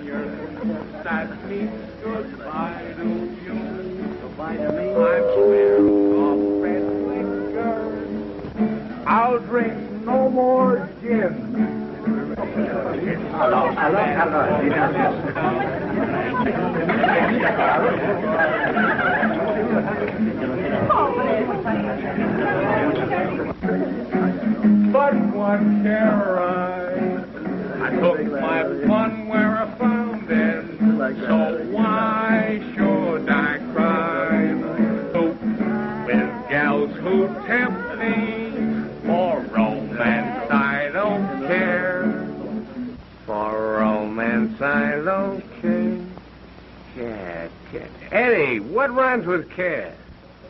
That means goodbye to you. Goodbye to me. I'm clear of red liquor. I'll drink no more gin. But what care I took my fun where I found it. So why should I cry? With gals who tempt me for romance, I don't care. For romance, I don't care. Care. Eddie, what rhymes with care?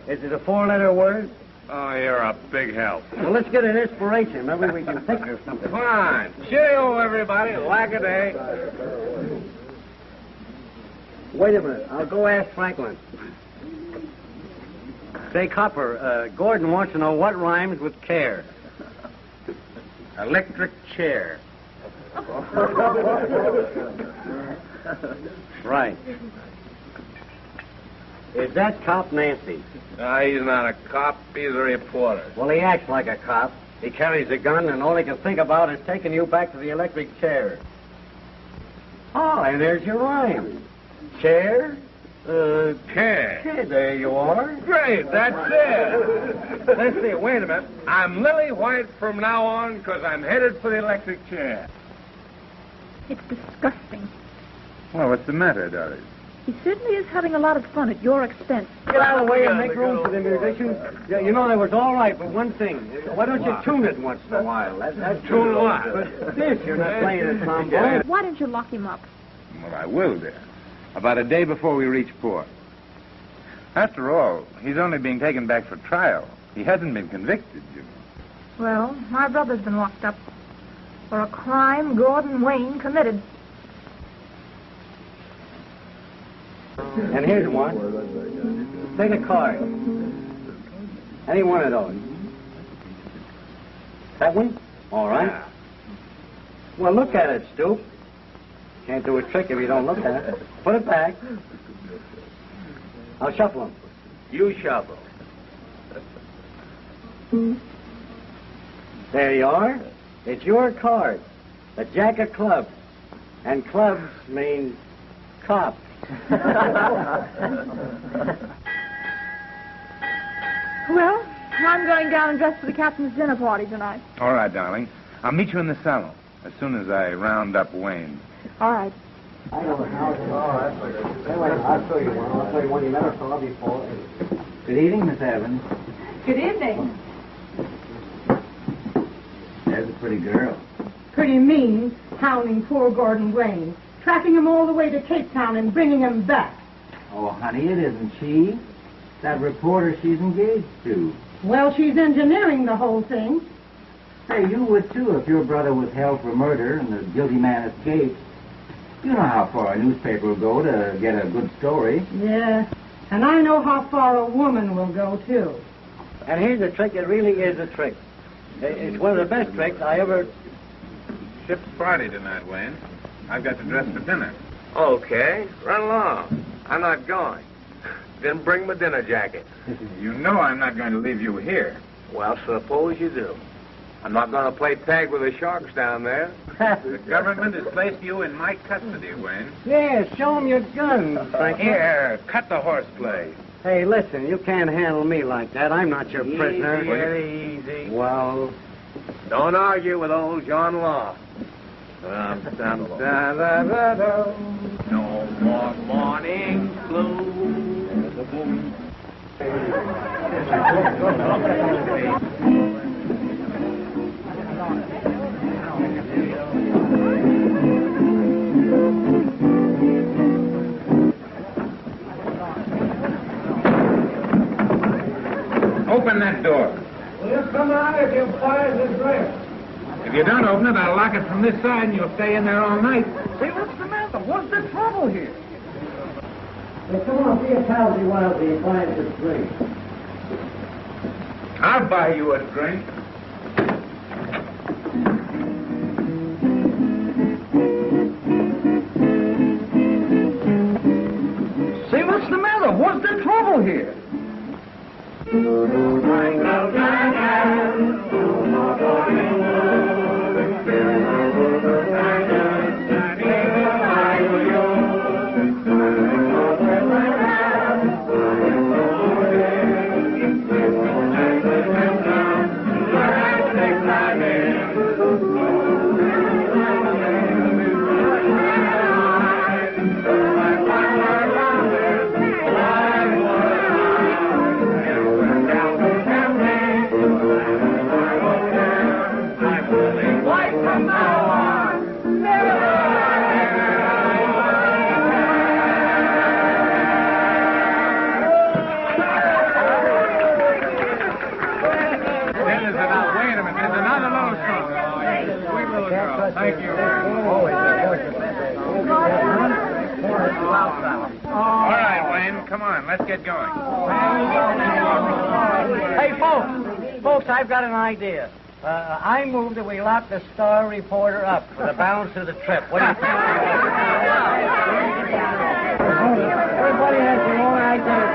Is it a four-letter word? Oh, you're a big help. Well, let's get an inspiration. Maybe we can think of something. Come on. Cheerio, everybody. Like a day. Wait a minute. I'll go ask Franklin. Say, Copper, Gordon wants to know what rhymes with care. Electric chair. Right. Is that cop Nancy? He's not a cop. He's a reporter. Well, he acts like a cop. He carries a gun, and all he can think about is taking you back to the electric chair. Oh, and there's your rhyme. Chair? Care. There you are. Great, that's it. Let's see, wait a minute. I'm Lily White from now on because I'm headed for the electric chair. It's disgusting. Well, what's the matter, Doris? He certainly is having a lot of fun at your expense. Get out of the way and make room for the musicians. Yeah, you know, that was all right, but one thing. Why don't you tune it once in a while? That's Tune what? But this, you're not playing a trombone. Why don't you lock him up? Well, I will, dear. About a day before we reach port. After all, he's only being taken back for trial. He hasn't been convicted, you know. Well, my brother's been locked up for a crime Gordon Wayne committed. And here's one. Take a card. Any one of those. That one? All right. Well, look at it, Stoop. Can't do a trick if you don't look at it. Put it back. I'll shuffle them. You shuffle. There you are. It's your card. The Jack of Clubs. And clubs means cops. Well, I'm going down and dress for the captain's dinner party tonight. All right, darling. I'll meet you in the salon as soon as I round up Wayne. All right. I know the house. Anyway, I'll show you one. I'll show you one you never saw before. Good evening, Miss Evans. Good evening. There's a pretty girl. Pretty mean, hounding poor Gordon Wayne, tracking him all the way to Cape Town and bringing him back. Oh, honey, it isn't she. That reporter she's engaged to. Well, she's engineering the whole thing. Hey, you would too if your brother was held for murder and the guilty man escaped. You know how far a newspaper will go to get a good story. Yeah, and I know how far a woman will go, too. And here's a trick. It really is a trick. It's one of the best tricks I ever... Ship's party tonight, Wayne. I've got to dress for dinner. Okay, run along. I'm not going. Then bring my dinner jacket. You know I'm not going to leave you here. Well, suppose you do. I'm not going to play tag with the sharks down there. The government has placed you in my custody, Wayne. Yeah, show him your gun, Franklin. Here, cut the horseplay. Hey, listen, you can't handle me like that. I'm not your prisoner. Easy, easy. Well... Don't argue with old John Law. No more morning blue. Open that door. Well, come out if you fire the dress. If you don't open it, I'll lock it from this side and you'll stay in there all night. Say, what's the matter? What's the trouble here? Hey, come on, be a palsy wildly and buy us a drink. I'll buy you a drink. here. Thank you. All right, Wayne, come on, let's get going. Hey, folks, I've got an idea. I move that we lock the Star Reporter up for the balance of the trip. What do you think? Everybody has their own idea.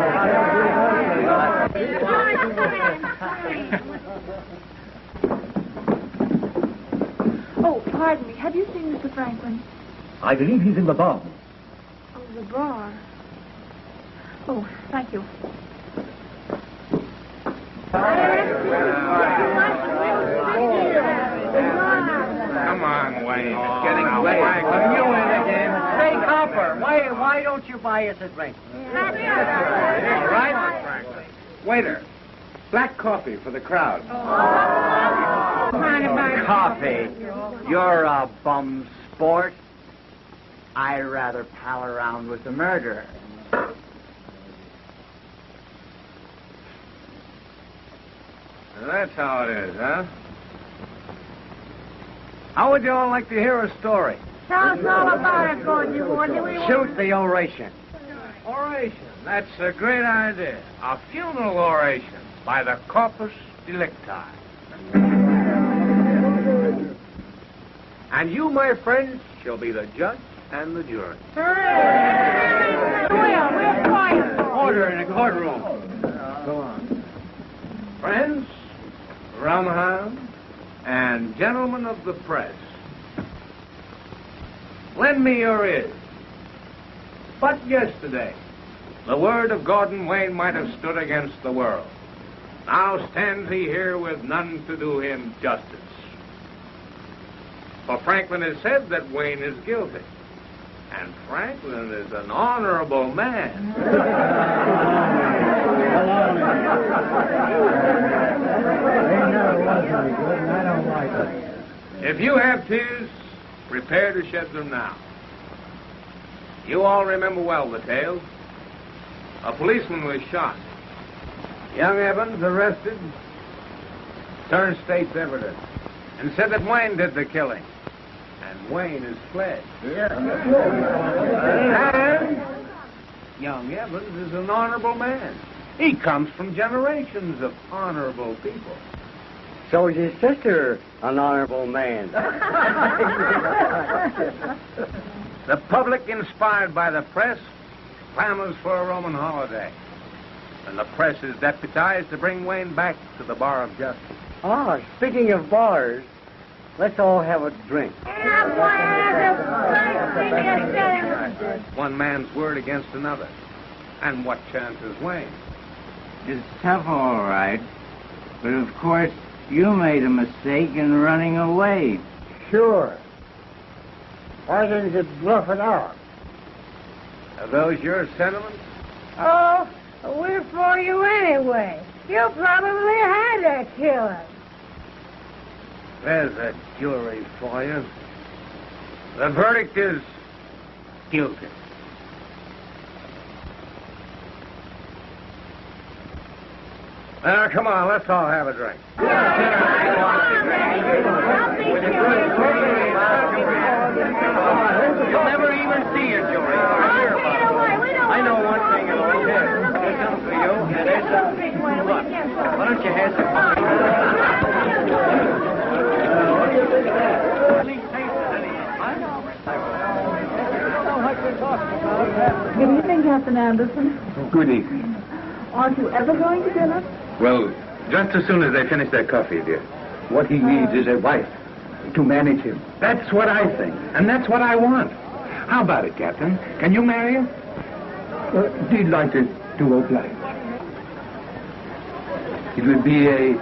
Oh, pardon me. Have you seen Mr. Franklin? I believe he's in the bar. Oh, the bar. Oh, thank you. Come on, Wayne. It's getting late. You in again. Say, Copper, why don't you buy us a drink? All right. Waiter, black coffee for the crowd. Coffee? You're a bum sport. I'd rather pal around with the murderer. That's how it is, huh? How would you all like to hear a story? Tell us all about it, Gordon. Shoot the oration. Oration. That's a great idea. A funeral oration by the corpus delicti. And you, my friends, shall be the judge and the jury. Order in the courtroom. Go on. Friends, around the house, and gentlemen of the press, lend me your ears. But yesterday, the word of Gordon Wayne might have stood against the world. Now stands he here with none to do him justice. For Franklin has said that Wayne is guilty. And Franklin is an honorable man. If you have tears, prepare to shed them now. You all remember well the tale. A policeman was shot. Young Evans, arrested, turned state's evidence, and said that Wayne did the killing. And Wayne has fled. And young Evans is an honorable man. He comes from generations of honorable people. So is his sister an honorable man? The public, inspired by the press, clamors for a Roman holiday. And the press is deputized to bring Wayne back to the bar of justice. Ah, speaking of bars, let's all have a drink. One man's word against another. And what chance is Wayne? It's tough, all right. But, of course, you made a mistake in running away. Sure. Why didn't you bluff it out? Are those your sentiments? Oh, we're for you anyway. You probably had to kill us. There's a jury for you. The verdict is guilty. Now, come on, let's all have a drink. You'll never even see a jury. I know one thing in life. There's something for you, and there's something for you. Look, why don't you have some coffee? Good evening, Captain Anderson. Good evening. Aren't you ever going to dinner? Well, just as soon as they finish their coffee, dear. What he needs is a wife to manage him. That's what I think, and that's what I want. How about it, Captain? Can you marry him? Delighted to oblige. It will be a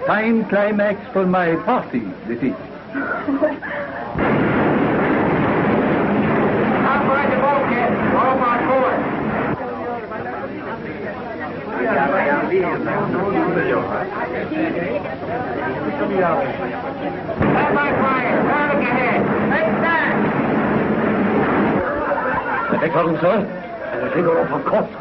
fine climax for my party this evening. Outside the boat, kid. All my board. Stand by fire. Round ahead. Take that. I beg pardon, sir. I will take her off her course.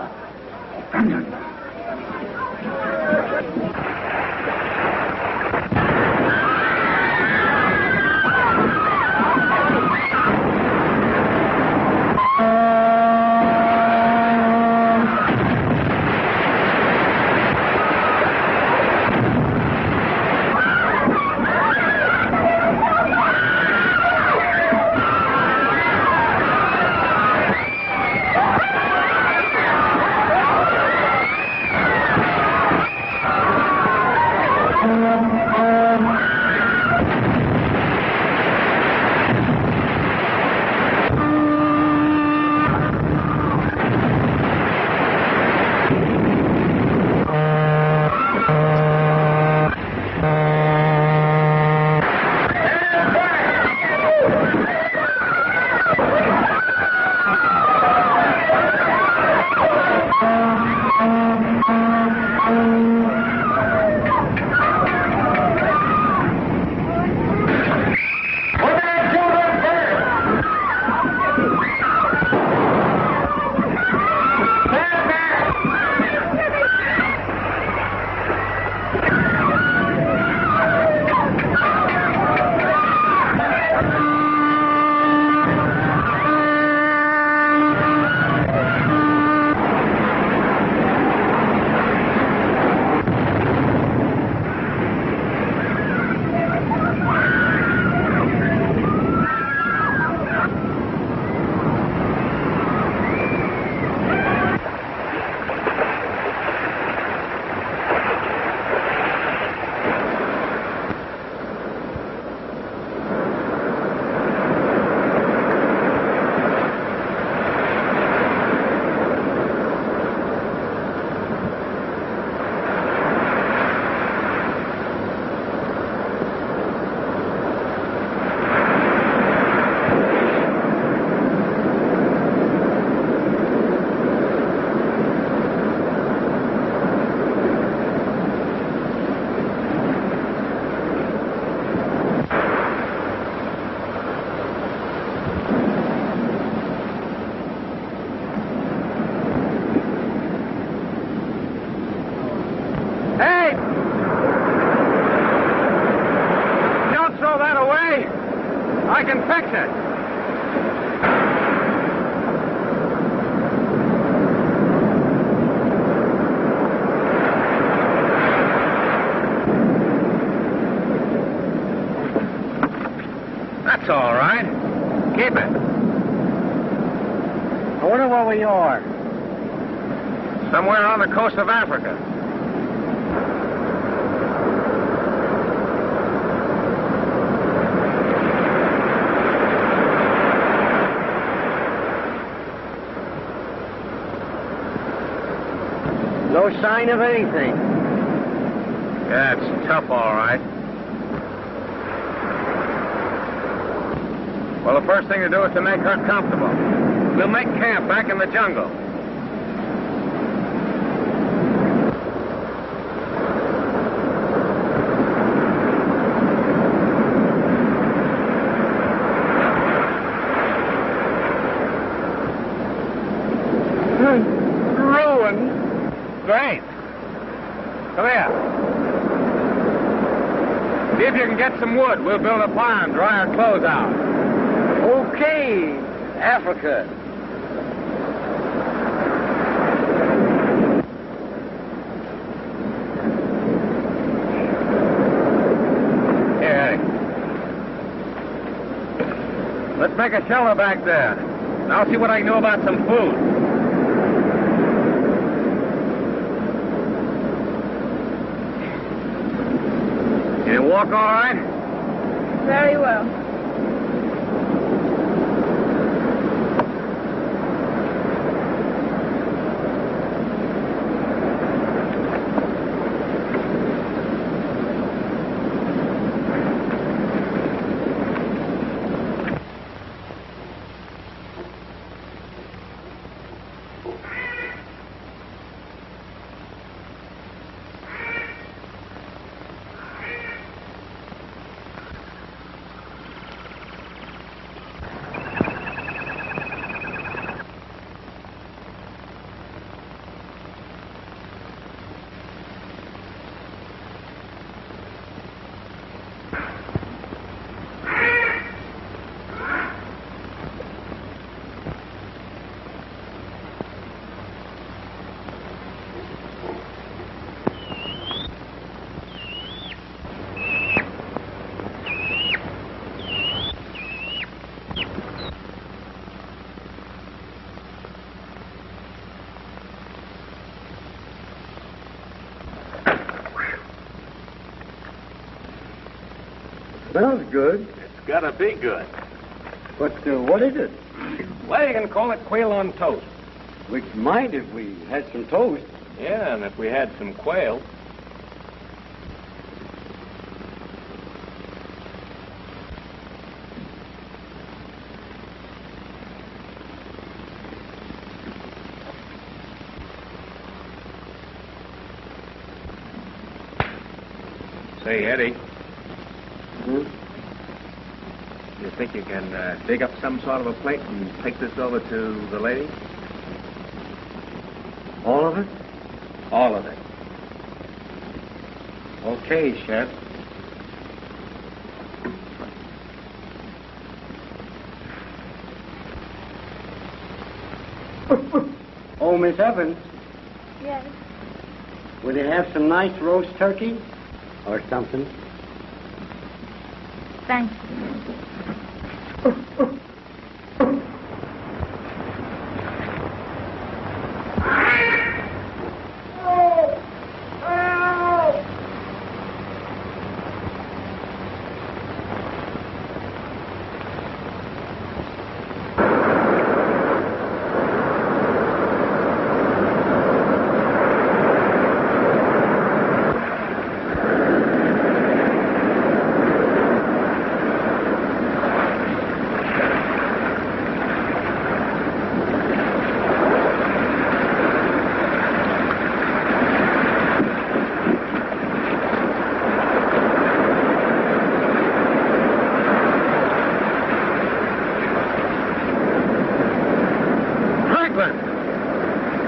I can fix it. That's all right. Keep it. I wonder where we are. Somewhere on the coast of Africa. No sign of anything. Yeah, it's tough, all right. Well, the first thing to do is to make her comfortable. We'll make camp back in the jungle. Ruined. Great. Come here. See if you can get some wood. We'll build a fire and dry our clothes out. Okay, Africa. Here, Eddie. Let's make a shelter back there. Now I'll see what I can do about some food. You walk all right? Very well. Smells good. It's gotta be good. But what is it? Well, you can call it quail on toast. We might if we had some toast. Yeah, and if we had some quail. Say, Eddie. You think you can dig up some sort of a plate and take this over to the lady? All of it? All of it. Okay, Chef. Oh, Miss Evans, Yes. would you have some nice roast turkey or something? Thank you.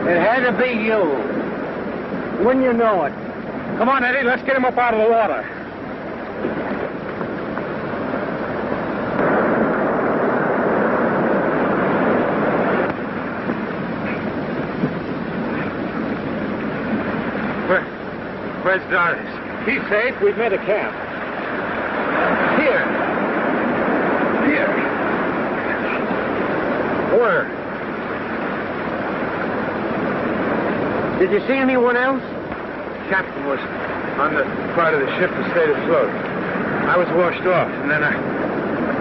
It had to be you. Wouldn't you know it? Come on, Eddie, let's get him up out of the water. Where's Doris? He's safe. We've made a camp. Here. Where? Did you see anyone else? Captain was on the part of the ship that stayed afloat. I was washed off, and then I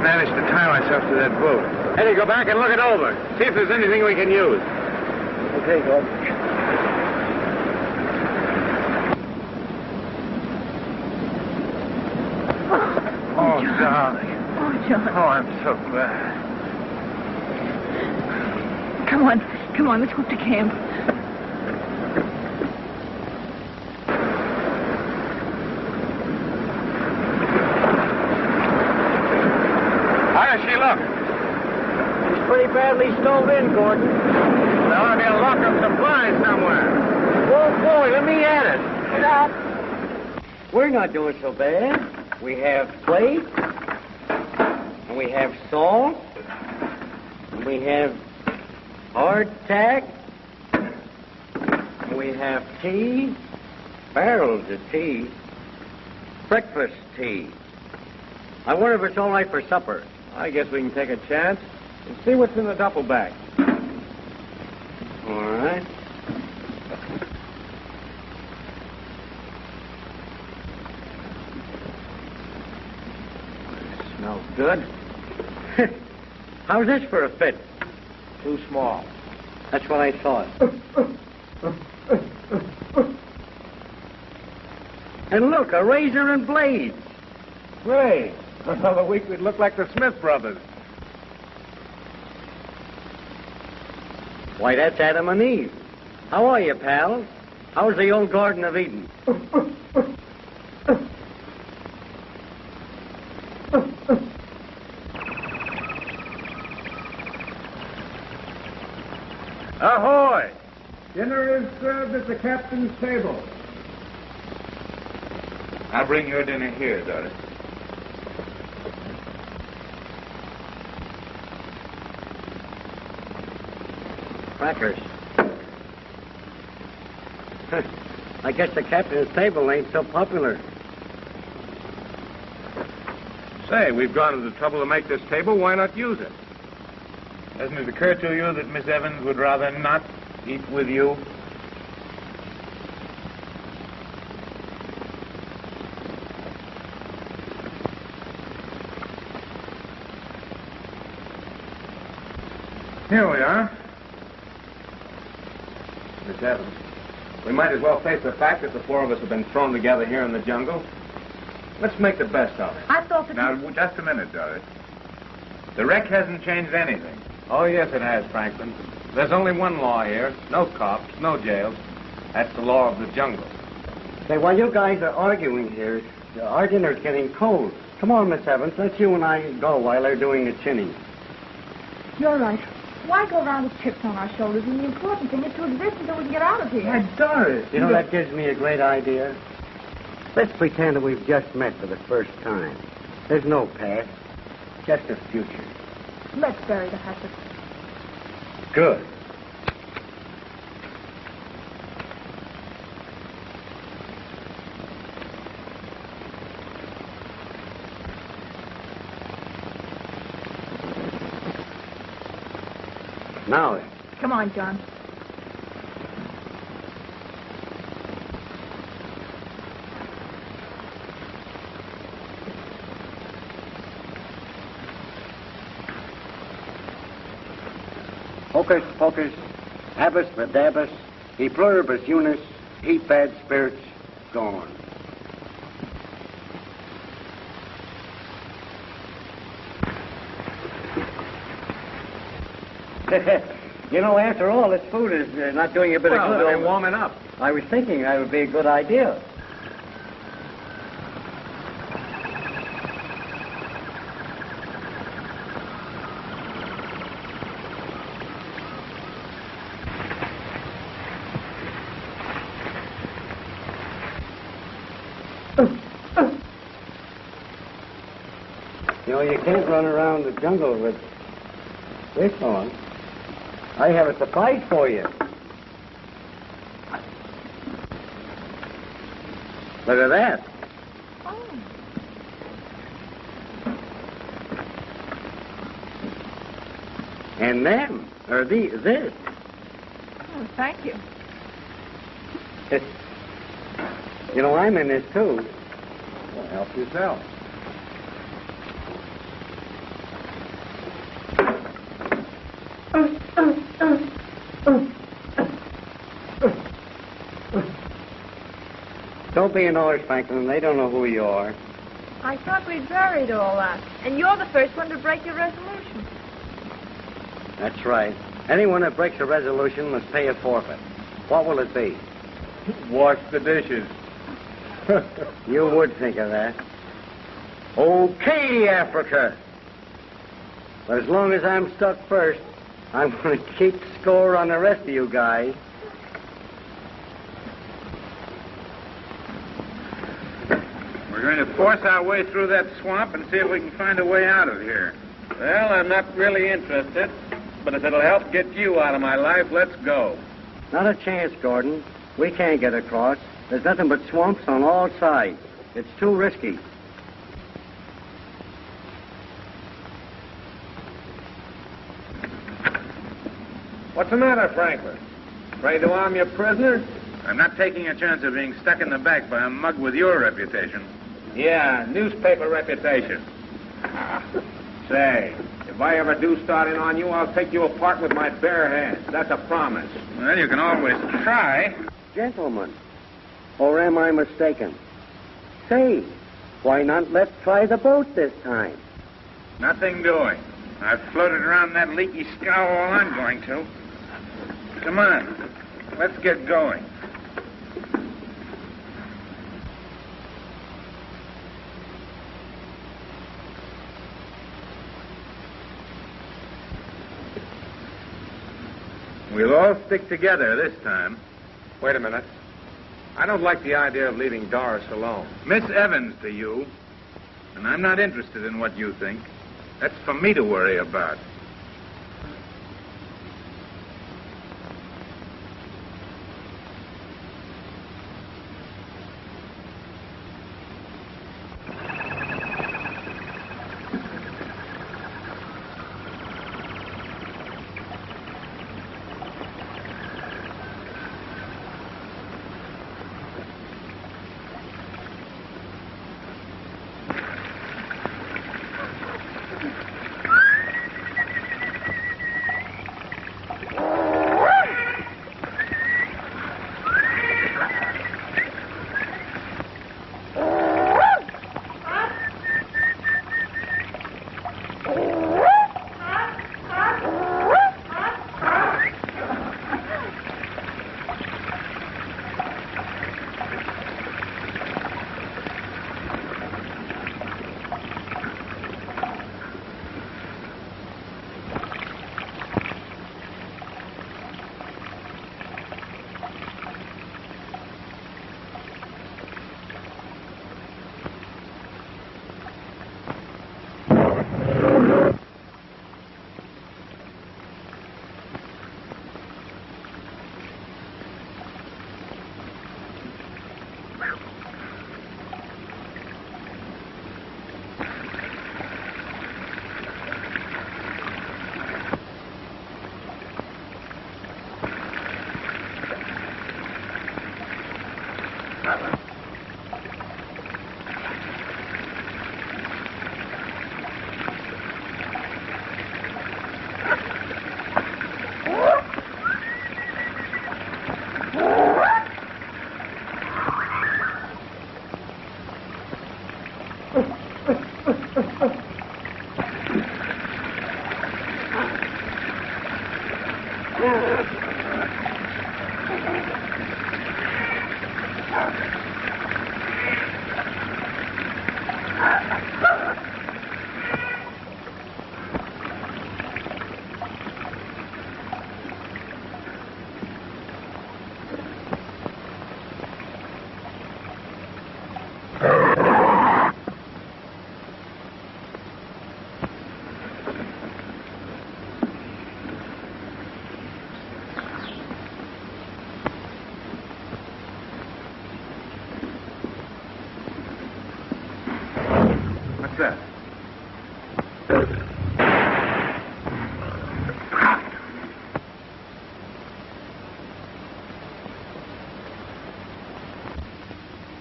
managed to tie myself to that boat. Eddie, go back and look it over. See if there's anything we can use. Okay, go. Oh, darling. Oh, John. Oh, I'm so glad. Come on, let's go up to camp. How does she look? He's pretty badly stove in, Gordon. There ought to be a lock of supplies somewhere. Oh, boy, let me at it. Stop. We're not doing so bad. We have plate, and we have salt, and we have hardtack, and we have tea, barrels of tea, breakfast tea. I wonder if it's all right for supper. I guess we can take a chance and see what's in the duffel bag. All right. Good. How's this for a fit? Too small. That's what I thought. And look, a razor and blades. Say, another week we'd look like the Smith brothers. Why, that's Adam and Eve. How are you, pal? How's the old Garden of Eden? Ahoy! Dinner is served at the captain's table. I'll bring your dinner here, Doris. Crackers. I guess the captain's table ain't so popular. Say, we've gone to the trouble to make this table. Why not use it? Doesn't it occur to you that Miss Evans would rather not eat with you? Here we are. Miss Evans, we might as well face the fact that the four of us have been thrown together here in the jungle. Let's make the best of it. I thought that... Now, just a minute, Doris. The wreck hasn't changed anything. Oh, yes, it has, Franklin. There's only one law here. No cops, no jails. That's the law of the jungle. Say, while you guys are arguing here, our dinner's getting cold. Come on, Miss Evans, let you and I go while they're doing the chinning. You're right. Why go around with chips on our shoulders? And the important thing is to exist until we can get out of here. Why, Doris, you know, that gives me a great idea. Let's pretend that we've just met for the first time. There's no past, just a future. Let's bury the hatchet. Good. Now then. Come on, John. Hocus pocus, habus vadabus, e pluribus unus, heat bad spirits, gone. You know, after all, this food is not doing you a bit of good. They're warming up. I was thinking that would be a good idea. You know, you can't run around the jungle with this on. I have a surprise for you. Look at that. Oh. And them, or this. Oh, thank you. You know, I'm in this, too. Well, help yourself. Don't be an horse, Franklin. They don't know who you are. I thought we'd buried all that. And you're the first one to break your resolution. That's right. Anyone that breaks a resolution must pay a forfeit. What will it be? Wash the dishes. You would think of that. Okay, Africa. But as long as I'm stuck first, I'm going to keep score on the rest of you guys. We're going to force our way through that swamp and see if we can find a way out of here. Well, I'm not really interested, but if it'll help get you out of my life, let's go. Not a chance, Gordon. We can't get across. There's nothing but swamps on all sides. It's too risky. What's the matter, Franklin? Afraid to arm your prisoner? I'm not taking a chance of being stuck in the back by a mug with your reputation. Yeah, newspaper reputation. Say, if I ever do start in on you, I'll take you apart with my bare hands. That's a promise. Well, you can always try. Gentlemen, or am I mistaken? Say, why not let's try the boat this time? Nothing doing. I've floated around that leaky scow all I'm going to. Come on, let's get going. We'll all stick together this time. Wait a minute. I don't like the idea of leaving Doris alone. Miss Evans to you. And I'm not interested in what you think. That's for me to worry about. What's that?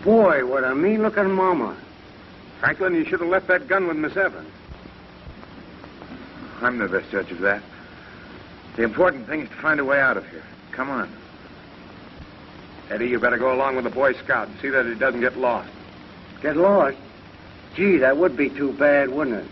Boy, what a mean-looking mama. Franklin, you should have left that gun with Miss Evans. I'm the best judge of that. The important thing is to find a way out of here. Come on. Eddie, you better go along with the Boy Scout and see that he doesn't get lost. Get lost? Gee, that would be too bad, wouldn't it?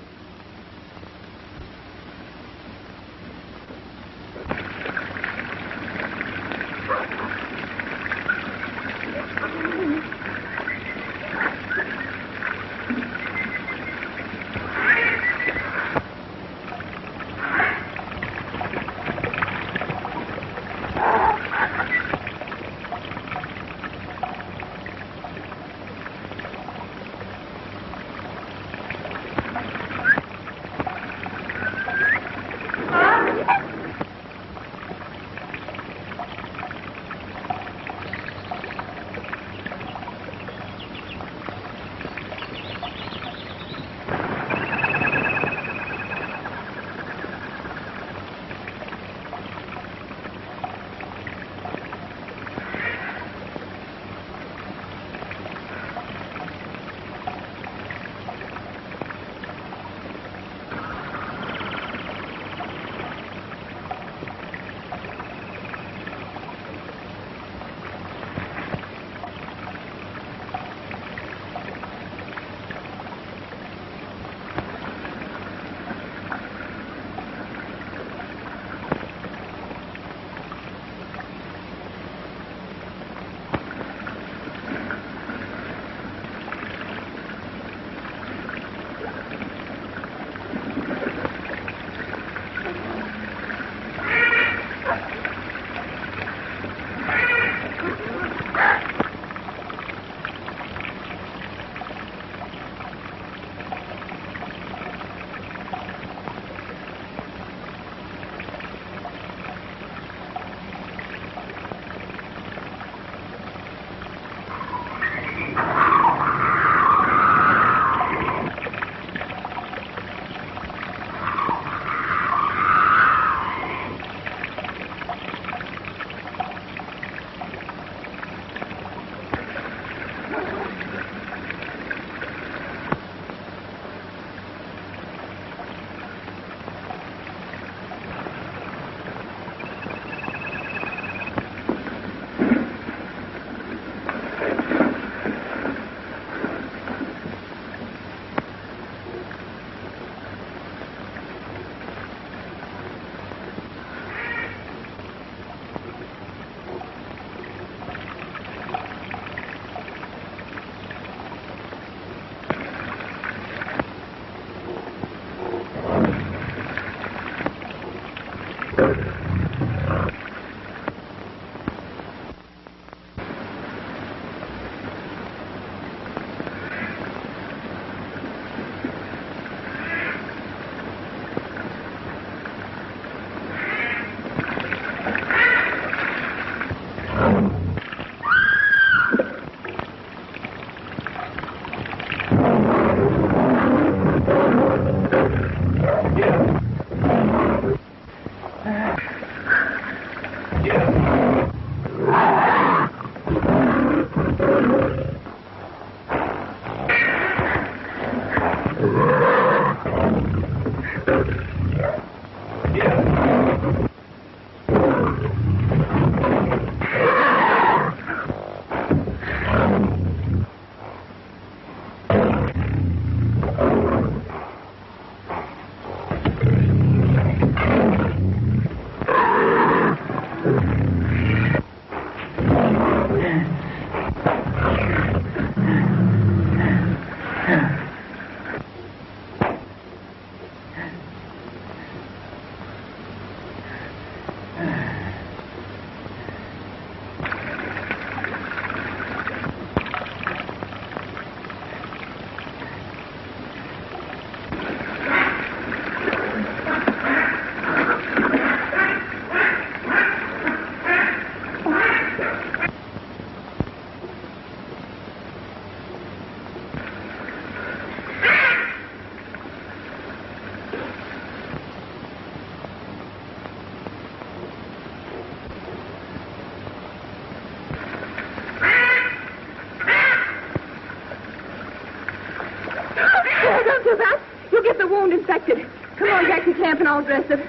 Infected. Come on back to camp and I'll dress it.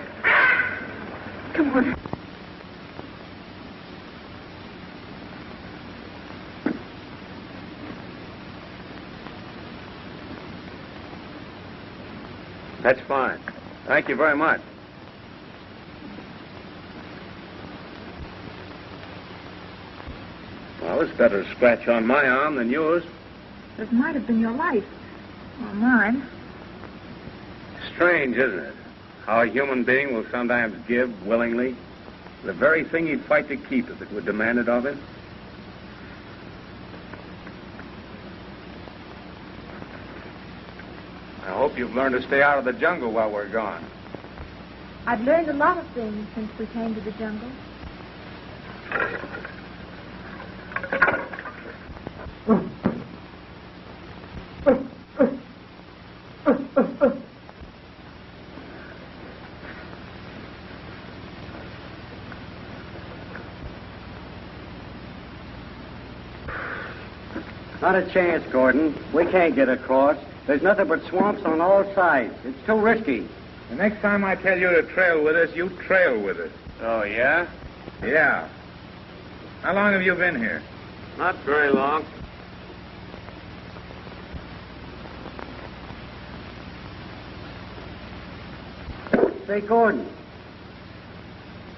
Come on. That's fine. Thank you very much. Well, it's better a scratch on my arm than yours. This might have been your life. Or mine. Strange, isn't it? How a human being will sometimes give willingly the very thing he'd fight to keep if it were demanded of him. I hope you've learned to stay out of the jungle while we're gone. I've learned a lot of things since we came to the jungle. Not a chance, Gordon. We can't get across. There's nothing but swamps on all sides. It's too risky. The next time I tell you to trail with us, you trail with us. Oh, yeah? Yeah. How long have you been here? Not very long. Say, Gordon,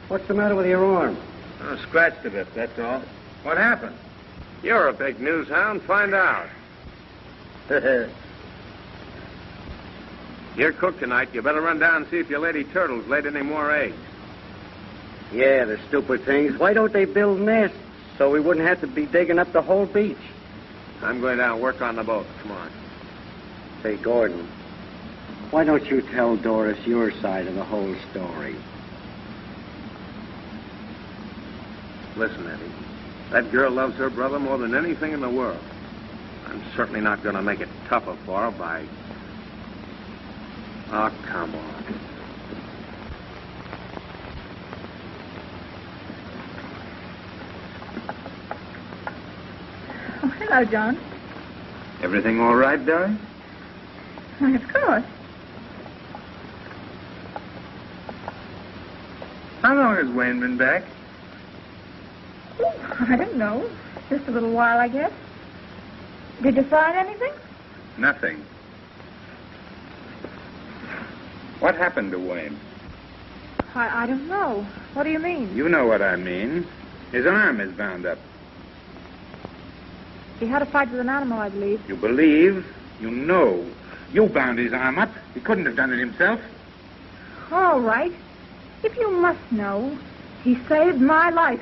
what's the matter with your arm? Oh, scratched a bit, that's all. What happened? You're a big news hound. Find out. You're cook tonight. You better run down and see if your lady turtles laid any more eggs. Yeah, the stupid things. Why don't they build nests so we wouldn't have to be digging up the whole beach? I'm going down and work on the boat. Come on. Say, Gordon, why don't you tell Doris your side of the whole story? Listen, Eddie. That girl loves her brother more than anything in the world. I'm certainly not going to make it tougher for her by... Oh, come on. Oh, hello, John. Everything all right, darling? Why, of course. How long has Wayne been back? Oh, I don't know. Just a little while, I guess. Did you find anything? Nothing. What happened to Wayne? I don't know. What do you mean? You know what I mean. His arm is bound up. He had a fight with an animal, I believe. You believe? You know. You bound his arm up. He couldn't have done it himself. All right. If you must know, he saved my life.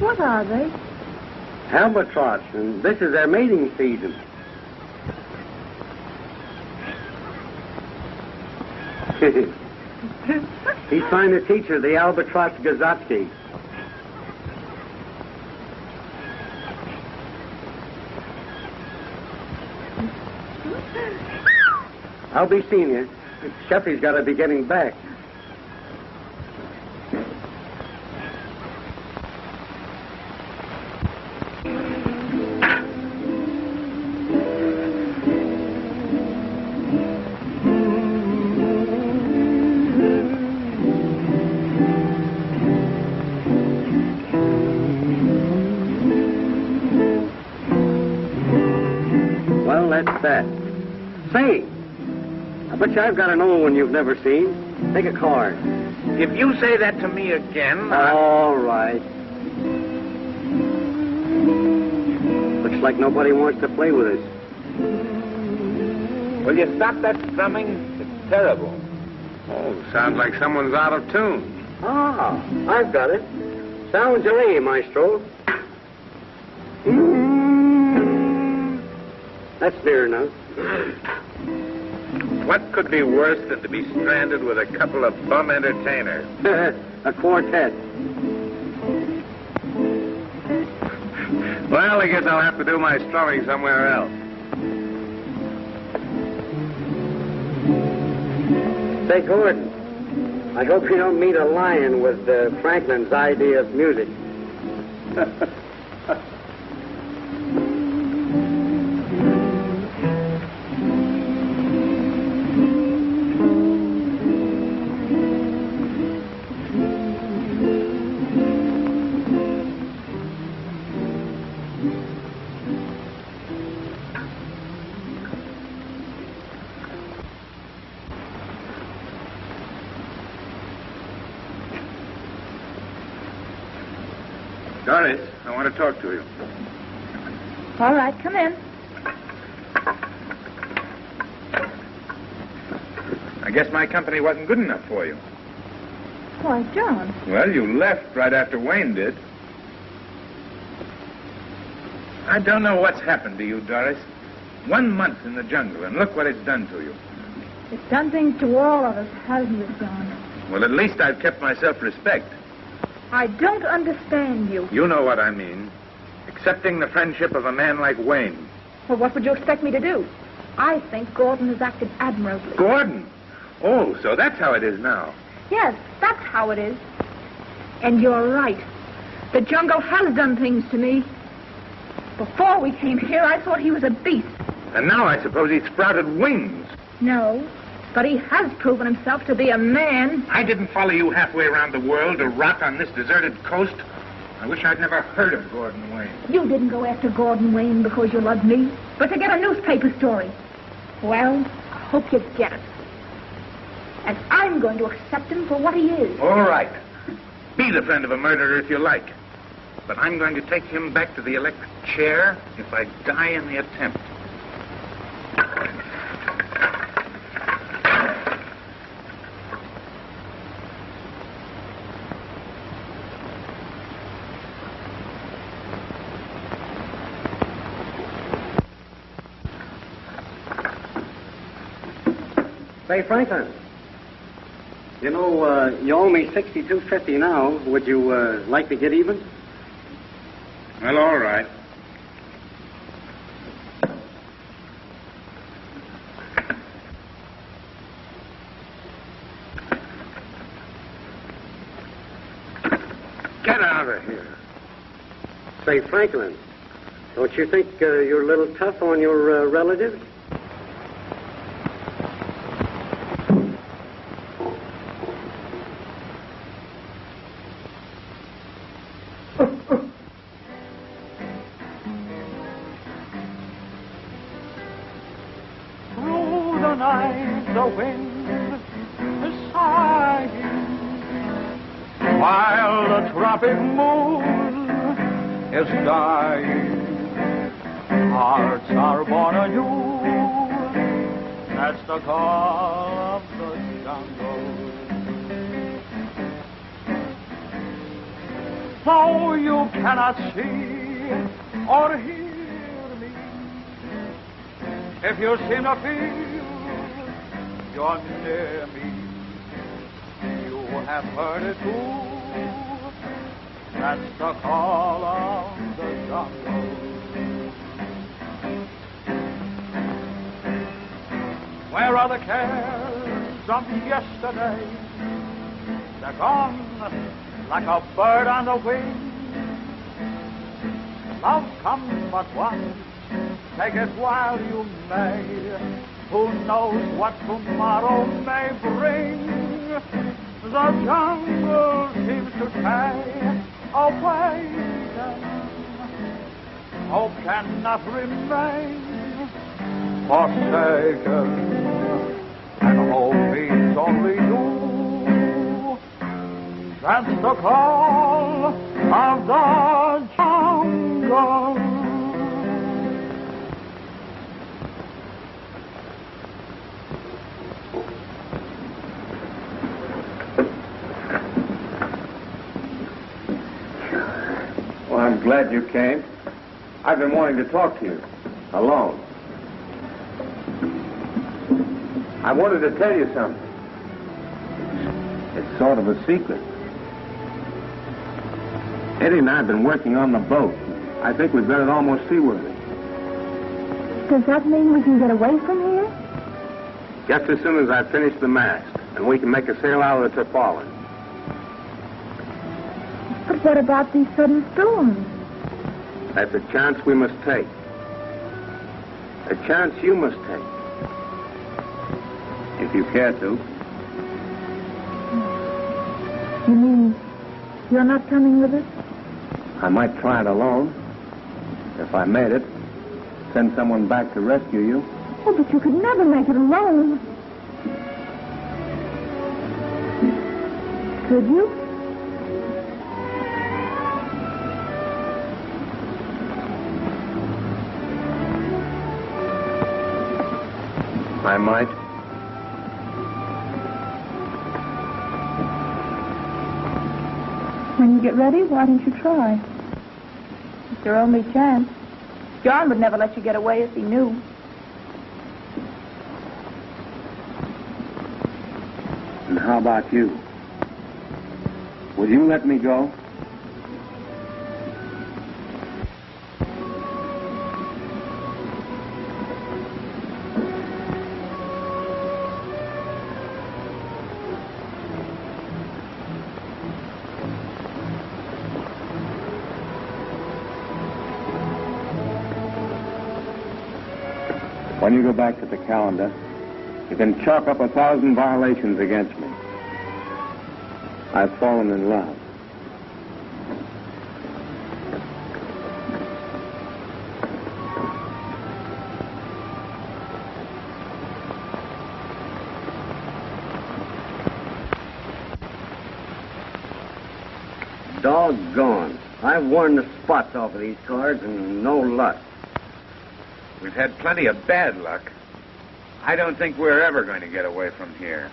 What are they? Albatross, and this is their mating season. He's trying to teach her the albatross gazatki. I'll be seeing you. Sheffy's got to be getting back. Well, that's that. Say, I bet you I've got an old one you've never seen. Take a card. If you say that to me again... All right. Looks like nobody wants to play with us. Will you stop that strumming? It's terrible. Oh, sounds like someone's out of tune. Ah, I've got it. Sounds your aim, maestro. That's near enough. What could be worse than to be stranded with a couple of bum entertainers? A quartet. Well, I guess I'll have to do my strumming somewhere else. Say, Gordon, I hope you don't meet a lion with Franklin's idea of music. Doris, I want to talk to you. All right, come in. I guess my company wasn't good enough for you. Why, John. Well, you left right after Wayne did. I don't know what's happened to you, Doris. 1 month in the jungle, and look what it's done to you. It's done things to all of us, hasn't it, John? Well, at least I've kept my self-respect. I don't understand you. You know what I mean. Accepting the friendship of a man like Wayne. Well, what would you expect me to do? I think Gordon has acted admirably. Gordon? Oh, so that's how it is now. Yes, that's how it is. And you're right. The jungle has done things to me. Before we came here, I thought he was a beast. And now I suppose he's sprouted wings. No, but he has proven himself to be a man. I didn't follow you halfway around the world to rot on this deserted coast. I wish I'd never heard of Gordon Wayne. You didn't go after Gordon Wayne because you loved me, but to get a newspaper story. Well, I hope you get it. And I'm going to accept him for what he is. All right. Be the friend of a murderer if you like. But I'm going to take him back to the electric chair if I die in the attempt. Say, Franklin, you know, you owe me $62.50 now. Would you like to get even? Well, all right. Get out of here. Say, Franklin, don't you think you're a little tough on your relatives? The wind is sighing, while the tropic moon is dying. Hearts are born anew. That's the call of the jungle. Though you cannot see or hear me, if you seem to feel you're near me, have heard it too. That's the call of the jungle. Where are the cares of yesterday? They're gone like a bird on the wing. Love comes but once, take it while you may. Who knows what tomorrow may bring? The jungle seems to say, away then. Hope cannot remain forsaken, and hope means only you. That's the call of the jungle. Well, I'm glad you came. I've been wanting to talk to you. Alone. I wanted to tell you something. It's sort of a secret. Eddie and I have been working on the boat. I think we've got it almost seaworthy. Does that mean we can get away from here? Just as soon as I finish the mast, and we can make a sail out of the tarpaulin. But what about these sudden storms? That's a chance we must take. A chance you must take. If you care to. You mean you're not coming with us? I might try it alone. If I made it, send someone back to rescue you. Oh, but you could never make it alone. Could you? I might. When you get ready, why don't you try? It's your only chance. John would never let you get away if he knew. And how about you? Will you let me go? When you go back to the calendar, you can chalk up 1,000 violations against me. I've fallen in love. Doggone. I've worn the spots off of these cards and no luck. We've had plenty of bad luck. I don't think we're ever going to get away from here.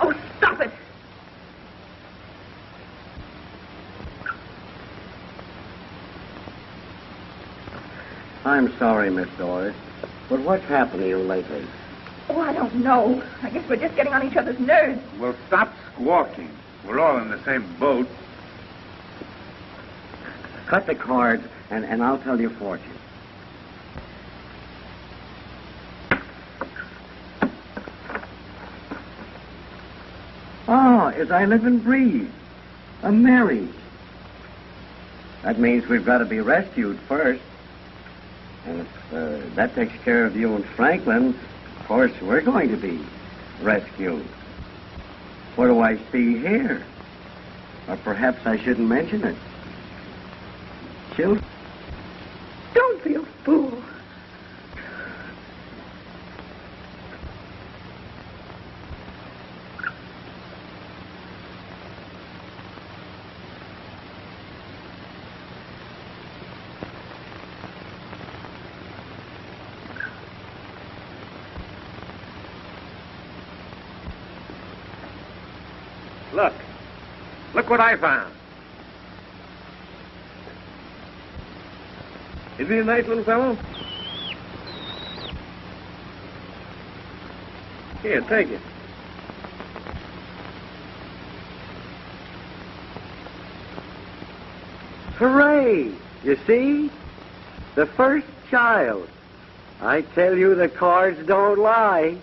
Oh, stop it! I'm sorry, Miss Doris, but what's happened to you lately? Oh, I don't know. I guess we're just getting on each other's nerves. Well, stop squawking. We're all in the same boat. Cut the cards, and I'll tell your fortune. Oh, as I live and breathe. A marriage. That means we've got to be rescued first. And if that takes care of you and Franklin, of course, we're going to be rescued. What do I see here? Or perhaps I shouldn't mention it. Children? Don't be a fool. Look. Look what I found. Isn't he a nice little fellow? Here, take it. Hooray! You see? The first child. I tell you, the cards don't lie.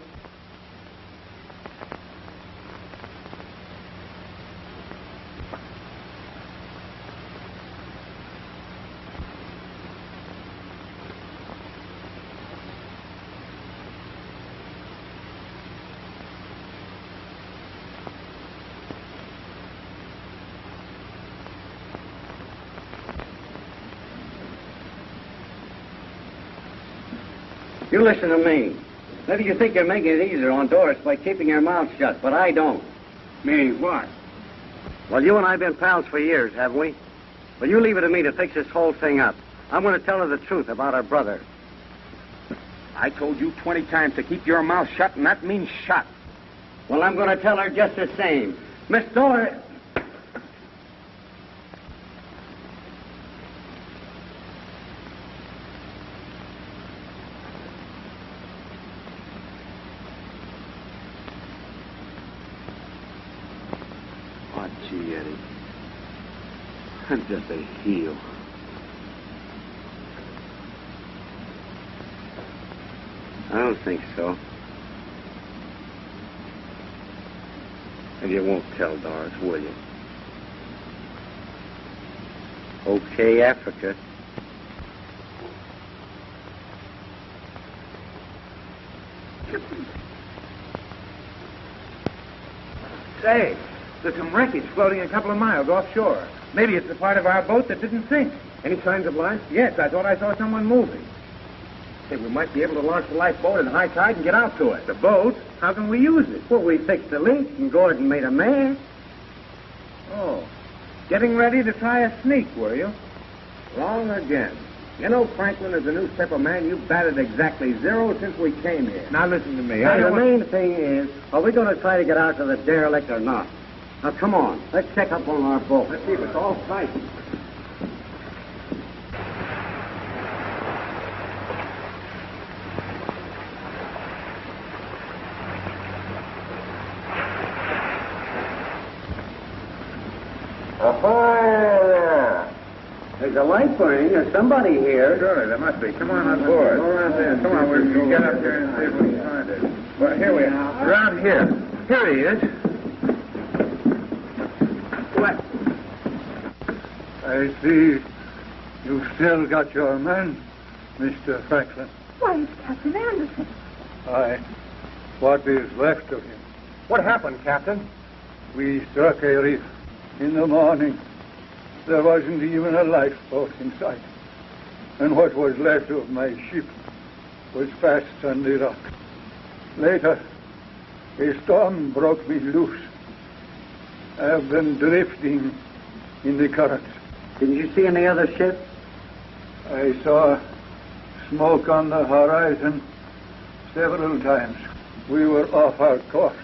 You listen to me. Maybe you think you're making it easier on Doris by keeping your mouth shut, but I don't. Meaning what? Well, you and I have been pals for years, haven't we? Well, you leave it to me to fix this whole thing up. I'm going to tell her the truth about her brother. I told you 20 times to keep your mouth shut, and that means shut. Well, I'm going to tell her just the same. Miss Doris... Gee, Eddie. I'm just a heel. I don't think so. And you won't tell Doris, will you? Okay, Africa. Say, there's some wreckage floating a couple of miles offshore. Maybe it's the part of our boat that didn't sink. Any signs of life? Yes, I thought I saw someone moving. Say, we might be able to launch the lifeboat at high tide and get out to it. The boat? How can we use it? Well, we fixed the leak and Gordon made a mess. Oh, getting ready to try a sneak, were you? Wrong again. You know, Franklin, as a newspaper man, you've batted exactly 0 since we came here. Now, listen to me. Now, the main thing is, are we going to try to get out to the derelict or not? Now, come on. Let's check up on our boat. Let's see if it's all tight. Ahoy there! There's a light burning. There's somebody here. Surely, there must be. Come on board. Go around there. Come on, we'll get up here and see if we can find it. Well, here we are. Around here. Here he is. What? I see you've still got your man, Mr. Franklin. Why, it's Captain Anderson. Aye. What is left of him. What happened, Captain? We struck a reef in the morning. There wasn't even a lifeboat in sight. And what was left of my ship was fast on the rock. Later, a storm broke me loose. I have been drifting in the currents. Didn't you see any other ships? I saw smoke on the horizon several times. We were off our course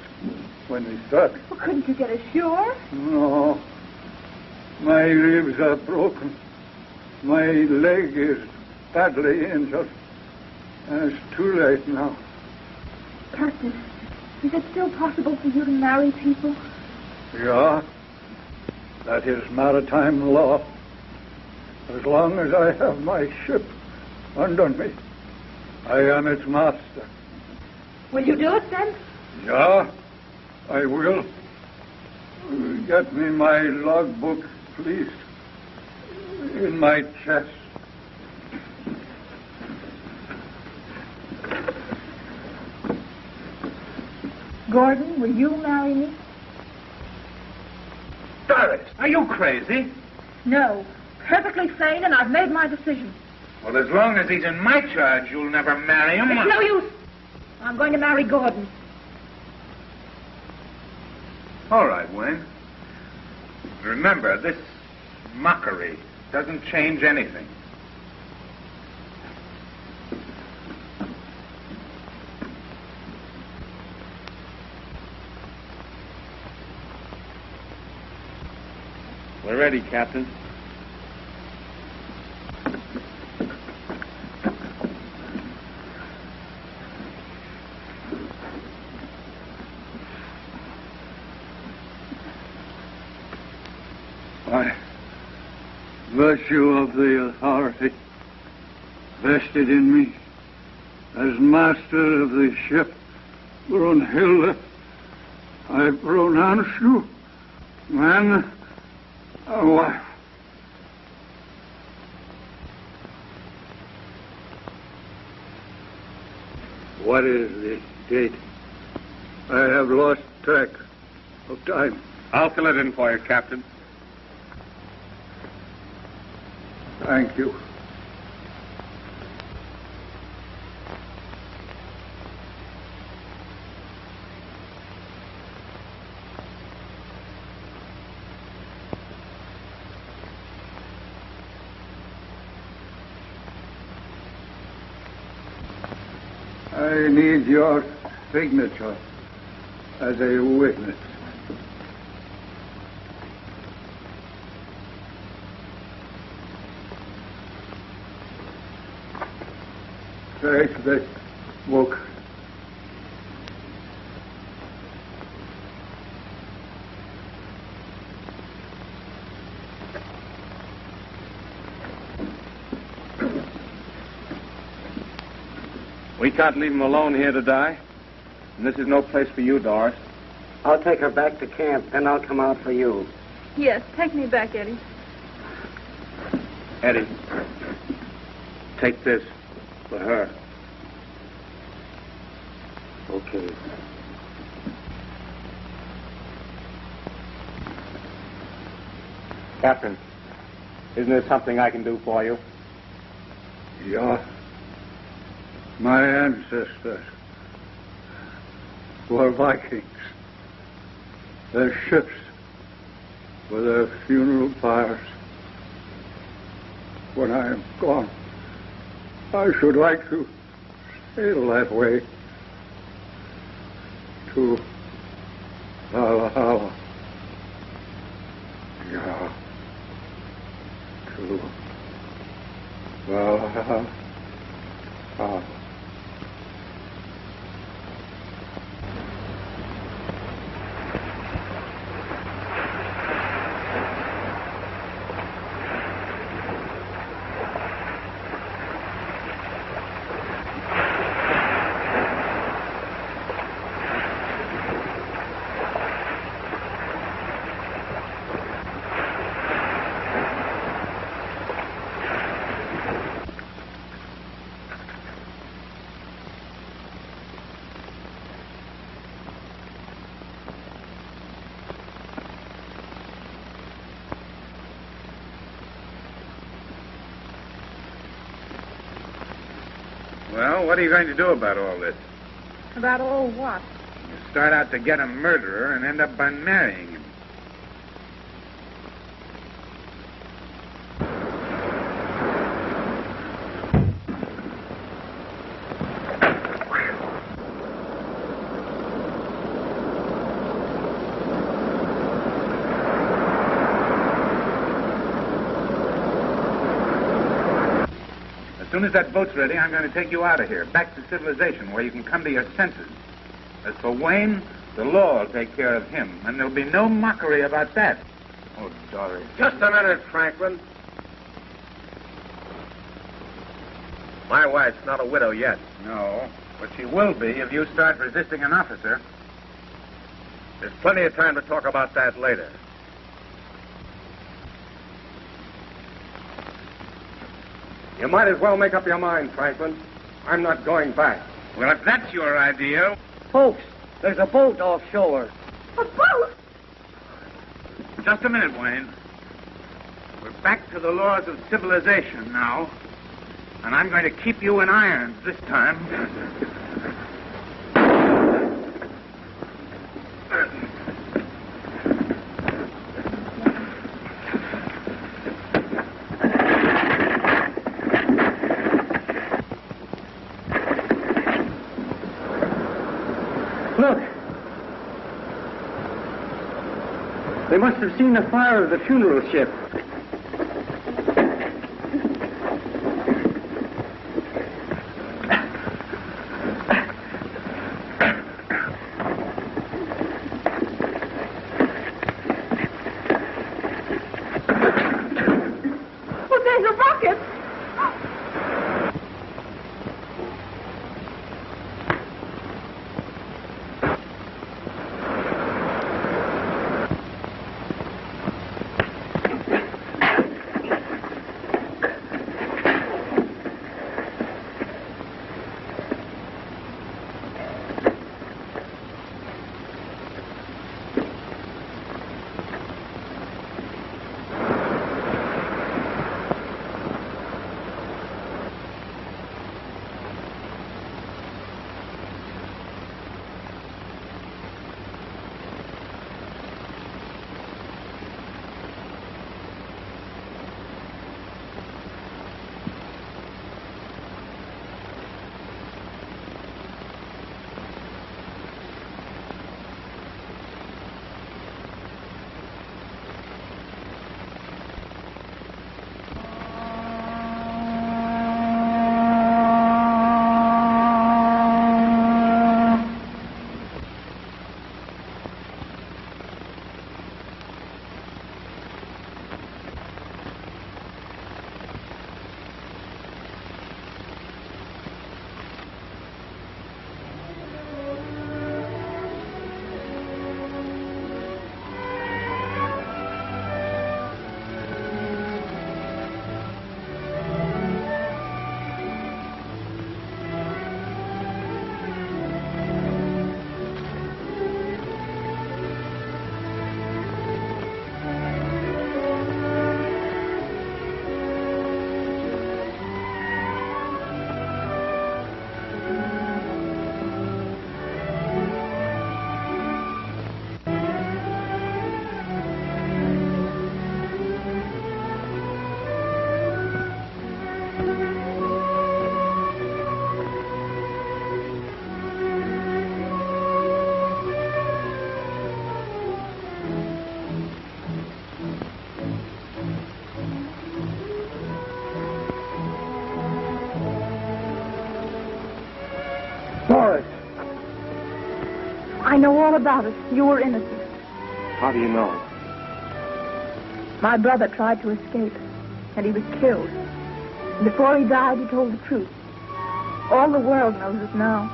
when we struck. Well, couldn't you get ashore? No. My ribs are broken. My leg is badly injured. And it's too late now. Captain, is it still possible for you to marry people? Yeah. That is maritime law. As long as I have my ship under me, I am its master. Will you do it then? Yeah, I will. Get me my logbook, please. In my chest. Gordon, will you marry me? Doris, are you crazy? No. Perfectly sane, and I've made my decision. Well, as long as he's in my charge, you'll never marry him. It's no use. I'm going to marry Gordon. All right, Wayne. Remember, this mockery doesn't change anything. We're ready, Captain. virtue of the authority vested in me as master of the ship Brunhilde, I pronounce you man and wife. What is the date? I have lost track of time. I'll fill it in for you, Captain. Thank you. I need your signature as a witness. Take the book. We can't leave him alone here to die. And this is no place for you, Doris. I'll take her back to camp, then I'll come out for you. Yes, take me back, Eddie. Eddie, take this for her. Okay. Captain, isn't there something I can do for you? Yeah. My ancestors were Vikings. Their ships were their funeral pyres. When I am gone, I should like to sail that way to Valhalla. Yeah. To Valhalla. Well, what are you going to do about all this? About all what? You start out to get a murderer and end up by marrying him. As soon as that boat's ready, I'm going to take you out of here, back to civilization, where you can come to your senses. As for Wayne, the law will take care of him, and there'll be no mockery about that. Oh, Doris. Just a minute, Franklin. My wife's not a widow yet. No, but she will be if you start resisting an officer. There's plenty of time to talk about that later. You might as well make up your mind, Franklin. I'm not going back. Well, if that's your idea... Folks, there's a boat offshore. A boat? Just a minute, Wayne. We're back to the laws of civilization now, and I'm going to keep you in irons this time. Look. They must have seen the fire of the funeral ship. I know all about it. You were innocent. How do you know? My brother tried to escape, and he was killed. And before he died, he told the truth. All the world knows it now.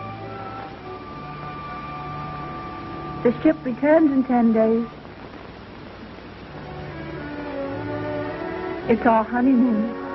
The ship returns in 10 days. It's our honeymoon.